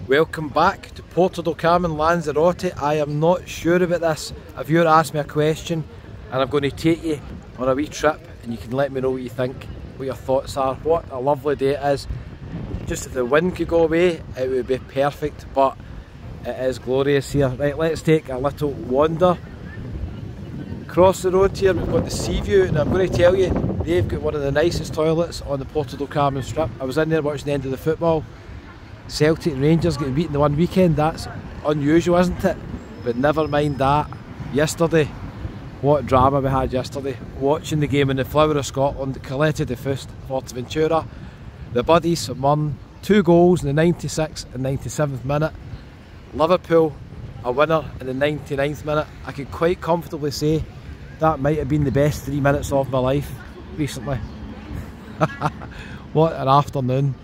Welcome back to Puerto Del Carmen Lanzarote. I am not sure about this. A viewer asked me a question and I'm going to take you on a wee trip and you can let me know what you think, what your thoughts are. What a lovely day it is. Just if the wind could go away it would be perfect, but it is glorious here. Right, let's take a little wander across the road here. We've got the sea view and I'm going to tell you they've got one of the nicest toilets on the Puerto Del Carmen strip. I was in there watching the end of the football. Celtic and Rangers getting beaten the one weekend, that's unusual, isn't it? But never mind that. Yesterday, what drama we had yesterday. Watching the game in the flower of Scotland, Caleta de Fust, Fuerteventura. The Buddies won 2 goals in the 96th and 97th minute. Liverpool, a winner in the 99th minute. I could quite comfortably say that might have been the best 3 minutes of my life recently. What an afternoon.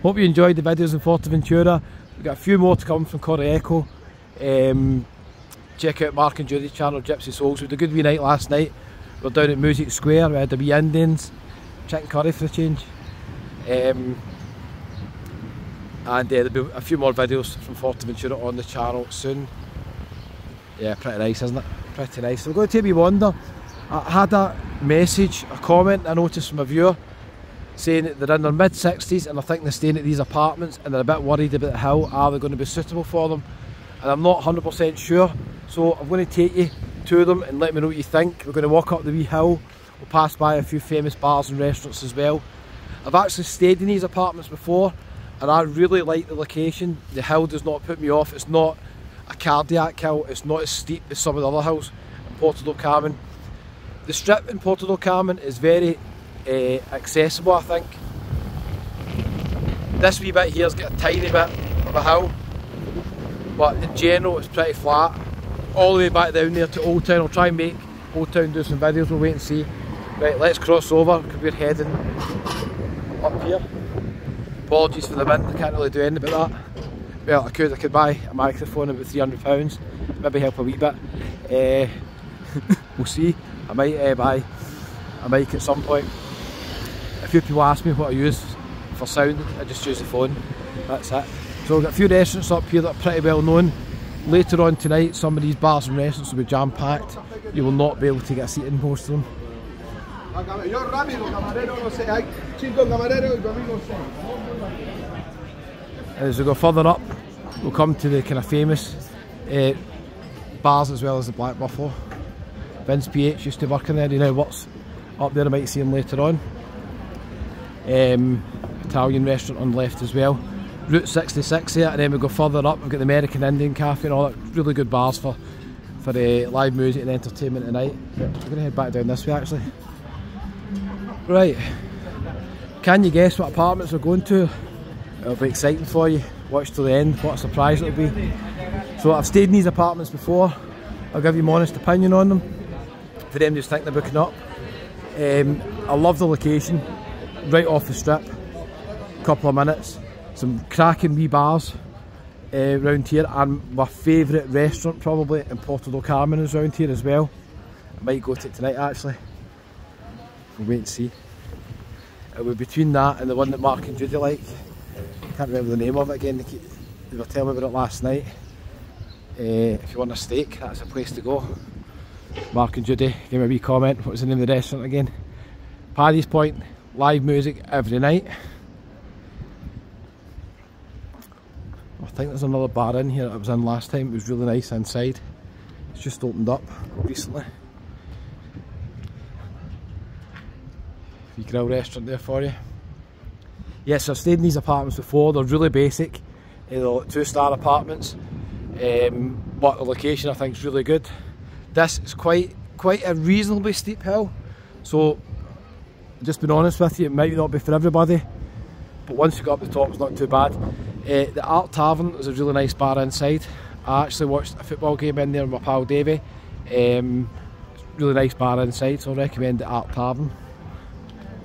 Hope you enjoyed the videos in Fuerteventura. We've got a few more to come from Correeco. Check out Mark and Judy's channel, Gypsy Souls. We had a good wee night last night. We were down at Music Square, we had the wee Indians, chicken curry for a change. And there'll be a few more videos from Fuerteventura on the channel soon. Yeah, pretty nice, isn't it? Pretty nice. So we're going to take a wee wander. I had a message, a comment I noticed from a viewer saying that they're in their mid-60s and I think they're staying at these apartments and they're a bit worried about how are they going to be suitable for them, and I'm not 100% sure, so I'm going to take you to them and let me know what you think. We're going to walk up the wee hill, we'll pass by a few famous bars and restaurants as well. I've actually stayed in these apartments before and I really like the location. The hill does not put me off, it's not a cardiac hill, it's not as steep as some of the other hills in Puerto Del Carmen. The strip in Puerto Del Carmen is very accessible, I think. This wee bit here's got a tiny bit of a hill, but in general it's pretty flat. All the way back down there to Old Town. I'll try and make Old Town do some videos, we'll wait and see. Right, let's cross over because we're heading up here. Apologies for the wind, I can't really do anything about that. Well, I could buy a microphone about £300, maybe help a wee bit. We'll see. I might buy a mic at some point. A few people ask me what I use for sound, I just use the phone, that's it. So we've got a few restaurants up here that are pretty well known. Later on tonight some of these bars and restaurants will be jam packed. You will not be able to get a seat in most of them. As we go further up we'll come to the kind of famous bars as well as the Black Buffalo. Vince PH used to work in there, he now works up there, I might see him later on. Italian restaurant on the left as well. Route 66 here, and then we go further up, we've got the American Indian Cafe and all that. Really good bars for live music and entertainment tonight. We're going to head back down this way actually. Right, can you guess what apartments we're going to? It'll be exciting for you, watch till the end, what a surprise it'll be. So I've stayed in these apartments before, I'll give you my honest opinion on them. For them just think they're booking up. I love the location, right off the strip, couple of minutes, some cracking wee bars around here, and my favourite restaurant probably in Puerto Del Carmen is around here as well. I might go to it tonight actually, we'll wait and see. It will be between that and the one that Mark and Judy like. I can't remember the name of it again, they were telling me about it last night. If you want a steak, that's a place to go. Mark and Judy, give me a wee comment. What was the name of the restaurant again? Paddy's Point, live music every night. I think there's another bar in here that I was in last time, it was really nice inside. It's just opened up recently. Wee grill restaurant there for you. Yes, I've stayed in these apartments before, they're really basic. They're 2-star apartments. But the location I think is really good. This is quite a reasonably steep hill, so just being honest with you, it might not be for everybody, but once you go up the top it's not too bad. The Art Tavern is a really nice bar inside. I actually watched a football game in there with my pal Davey. Really nice bar inside, so I recommend the Art Tavern.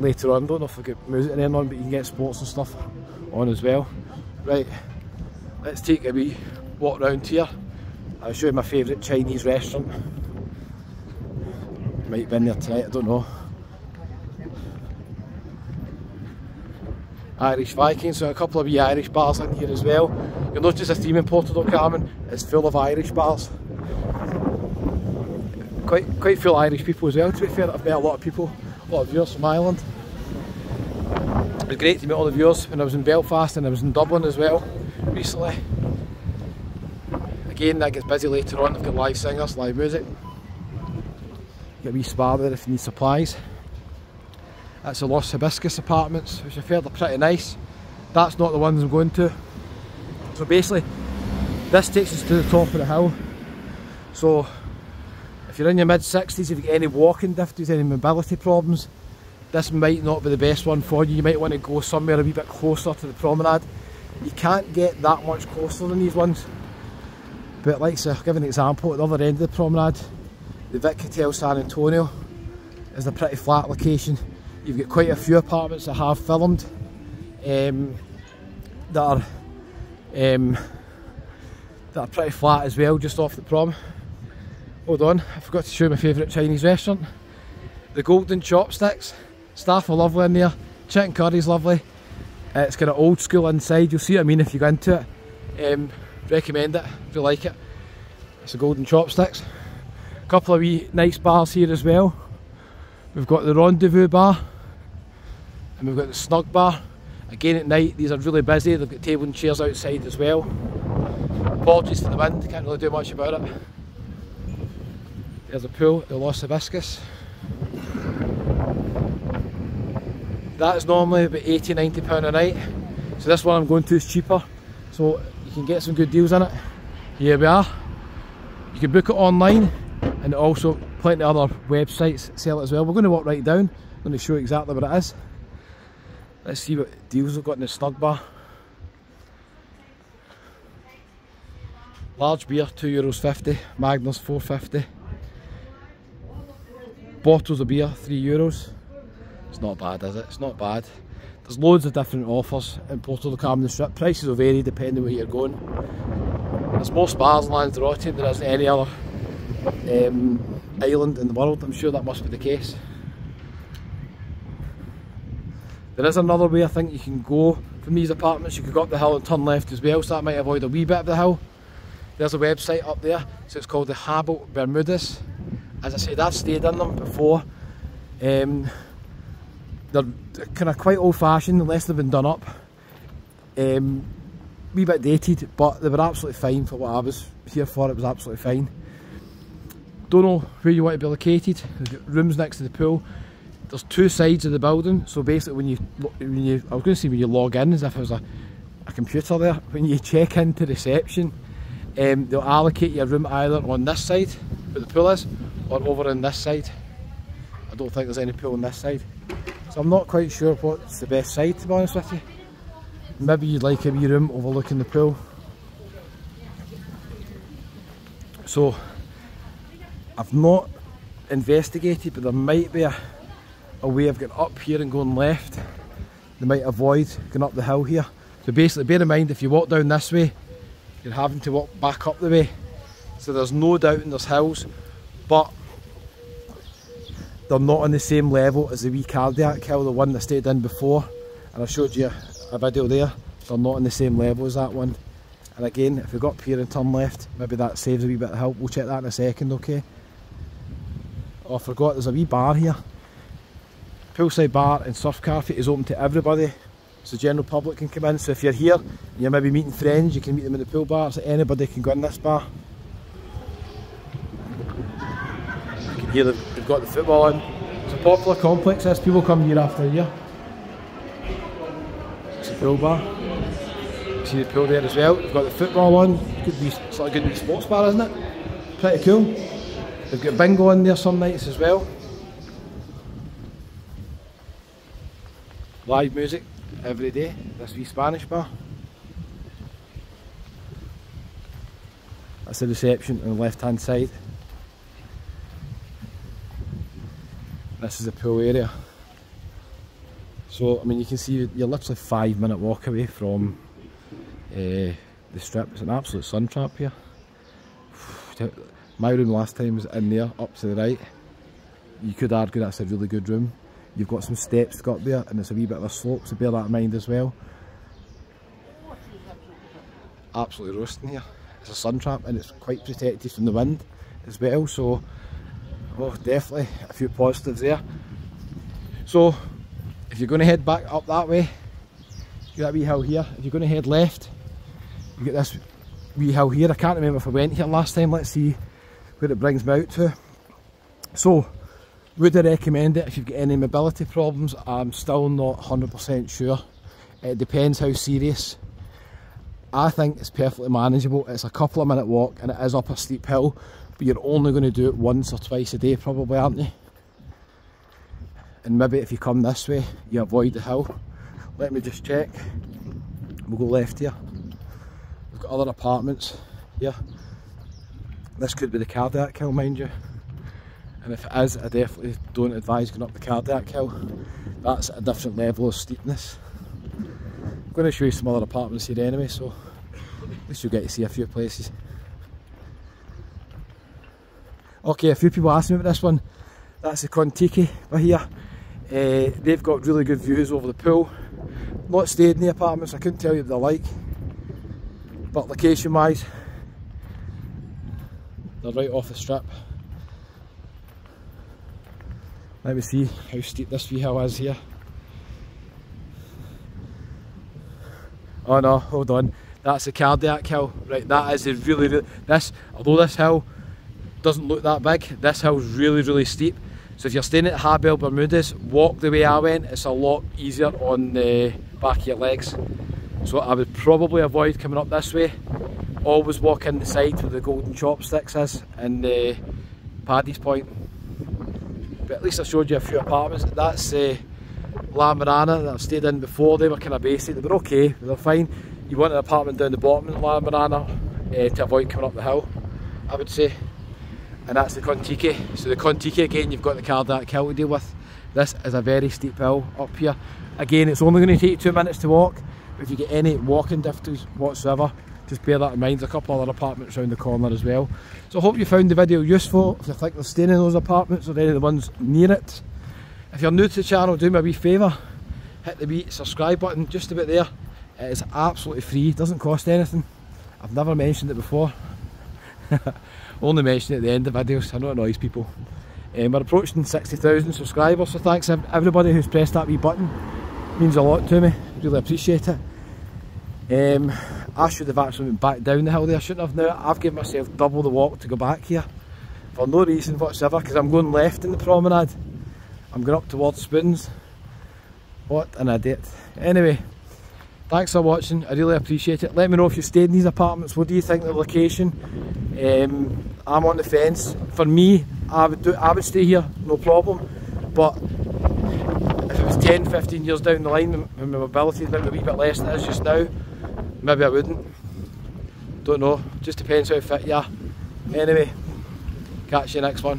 Later on, don't know if I get music in there on, but you can get sports and stuff on as well. Right, let's take a wee walk around here. I'll show you my favourite Chinese restaurant. Might be in there tonight, I don't know. Irish Vikings, so a couple of wee Irish bars in here as well. You'll notice the theme in Puerto Del Carmen is full of Irish bars. Quite full Irish people as well, to be fair. I've met a lot of people, a lot of viewers from Ireland. It was great to meet all the viewers when I was in Belfast and I was in Dublin as well recently. Again, that gets busy later on. They've got live singers, live music. Got a wee spa there if you need supplies. That's the Los Hibiscus apartments, which I've heard are pretty nice. That's not the ones I'm going to. So basically, this takes us to the top of the hill. So if you're in your mid-60s, if you get any walking difficulties, any mobility problems, this might not be the best one for you. You might want to go somewhere a wee bit closer to the promenade. You can't get that much closer than these ones. But like I'll give an example, at the other end of the promenade, the Vic Hotel San Antonio is a pretty flat location. You've got quite a few apartments that have filmed that are pretty flat as well, just off the prom. Hold on, I forgot to show you my favourite Chinese restaurant. The Golden Chopsticks. Staff are lovely in there, chicken curry's lovely. It's kind of old school inside, you'll see what I mean if you go into it. Recommend it if you like it. It's the Golden Chopsticks. A couple of wee nice bars here as well. We've got the Rendezvous Bar and we've got the Snug Bar. Again at night, these are really busy. They've got table and chairs outside as well. Apologies for the wind, can't really do much about it. There's a pool at the Los Hibiscus. That is normally about £80–90 a night. So this one I'm going to is cheaper. So you can get some good deals in it. Here we are. You can book it online and also plenty of other websites sell it as well. We're going to walk right down. I'm going to show you exactly what it is. Let's see what deals we've got in the Snug Bar. Large beer €2.50, Magners £4.50. Bottles of beer €3. It's not bad, is it? It's not bad. There's loads of different offers in Puerto Del Carmen Strip. Prices will vary depending where you're going. There's more spas in Lanzarote than there is in any other island in the world. I'm sure that must be the case. There is another way I think you can go from these apartments. You could go up the hill and turn left as well, so that might avoid a wee bit of the hill. There's a website up there, so it's called the Habbo Bermudas. As I said, I've stayed in them before. They're kind of quite old fashioned unless they've been done up. Wee bit dated, but they were absolutely fine for what I was here for. It was absolutely fine. Don't know where you want to be located. There's got rooms next to the pool. There's two sides of the building, so basically when you I was going to say when you log in as if it was a computer there. When you check into reception, they'll allocate your room either on this side where the pool is or over on this side. I don't think there's any pool on this side, so I'm not quite sure what's the best side, to be honest with you. Maybe you'd like a wee room overlooking the pool. So I've not investigated, but there might be a way of getting up here and going left. They might avoid going up the hill here. So basically bear in mind, if you walk down this way, you're having to walk back up the way. So there's no doubting there's hills, but they're not on the same level as the wee cardiac hill, the one that I stayed in before, and I showed you a video there. They're not on the same level as that one. And again, if we go up here and turn left, maybe that saves a wee bit of help. We'll check that in a second, okay? Oh, I forgot, there's a wee bar here. Poolside bar and surf cafe is open to everybody, so the general public can come in. So if you're here and you're maybe meeting friends, you can meet them in the pool bar, so anybody can go in this bar. You can hear they've got the football on. It's a popular complex, this. People come year after year. It's a pool bar. You see the pool there as well. They've got the football on. Could be sort of good wee sports bar, isn't it? Pretty cool. They've got bingo in there some nights as well. Live music every day, this wee Spanish bar. That's the reception on the left hand side. This is the pool area. So I mean, you can see you're literally 5-minute walk away from the strip. It's an absolute sun trap here. My room last time was in there, up to the right. You could argue that's a really good room. You've got some steps to go up there, and it's a wee bit of a slope, so bear that in mind as well. Absolutely roasting here. It's a sun trap and it's quite protected from the wind as well, so oh, definitely a few positives there. So if you're going to head back up that way, you got a wee hill here. If you're going to head left, you get this wee hill here. I can't remember if I went here last time. Let's see where it brings me out to. So would I recommend it if you've got any mobility problems? I'm still not 100% sure. It depends how serious. I think it's perfectly manageable. It's a couple of minute walk and it is up a steep hill, but you're only going to do it once or twice a day probably, aren't you? And maybe if you come this way, you avoid the hill. Let me just check. We'll go left here. We've got other apartments here. This could be the Cardiac Hill, mind you. And if it is, I definitely don't advise going up the Cardiac Hill. That's a different level of steepness. I'm going to show you some other apartments here anyway, so at least you'll get to see a few places. Okay, a few people asked me about this one. That's the Contiki by here. They've got really good views over the pool. Not stayed in the apartments, I couldn't tell you what they're like. But location wise, they're right off the strip. Let me see how steep this wee hill is here. Oh no, hold on. That's the Cardiac Hill. Right, that is a really, although this hill doesn't look that big, this hill's really steep. So if you're staying at Habel Bermudas, walk the way I went. It's a lot easier on the back of your legs. So I would probably avoid coming up this way. Always walk in the side where the Golden Chopsticks is and Paddy's Point. But at least I showed you a few apartments. That's La Marana that I've stayed in before. They were kind of basic, they were okay, they were fine. You want an apartment down the bottom in La Marana to avoid coming up the hill, I would say. And that's the Contiki. So the Contiki, again, you've got the Cardiac Hill to deal with. This is a very steep hill up here. Again, it's only going to take you 2 minutes to walk, but if you get any walking difficulties whatsoever, just bear that in mind. There's a couple other apartments around the corner as well. So I hope you found the video useful. If you think of staying in those apartments or any of the ones near it. If you're new to the channel, do me a wee favour, hit the wee subscribe button just about there. It is absolutely free, doesn't cost anything. I've never mentioned it before. Only mention it at the end of videos, I know it annoys people. We're approaching 60,000 subscribers, so thanks everybody who's pressed that wee button. It means a lot to me, really appreciate it. I should have actually went back down the hill there, shouldn't have. Now I've given myself double the walk to go back here for no reason whatsoever, because I'm going left in the promenade. I'm going up towards Spoons. What an idiot. Anyway, thanks for watching, I really appreciate it. Let me know if you stayed in these apartments, what do you think of the location? I'm on the fence. For me, I would stay here, no problem. But if it was 10-15 years down the line, when my mobility is maybe a wee bit less than it is just now, maybe I wouldn't. Don't know, just depends how fit you are. Anyway, catch you next one.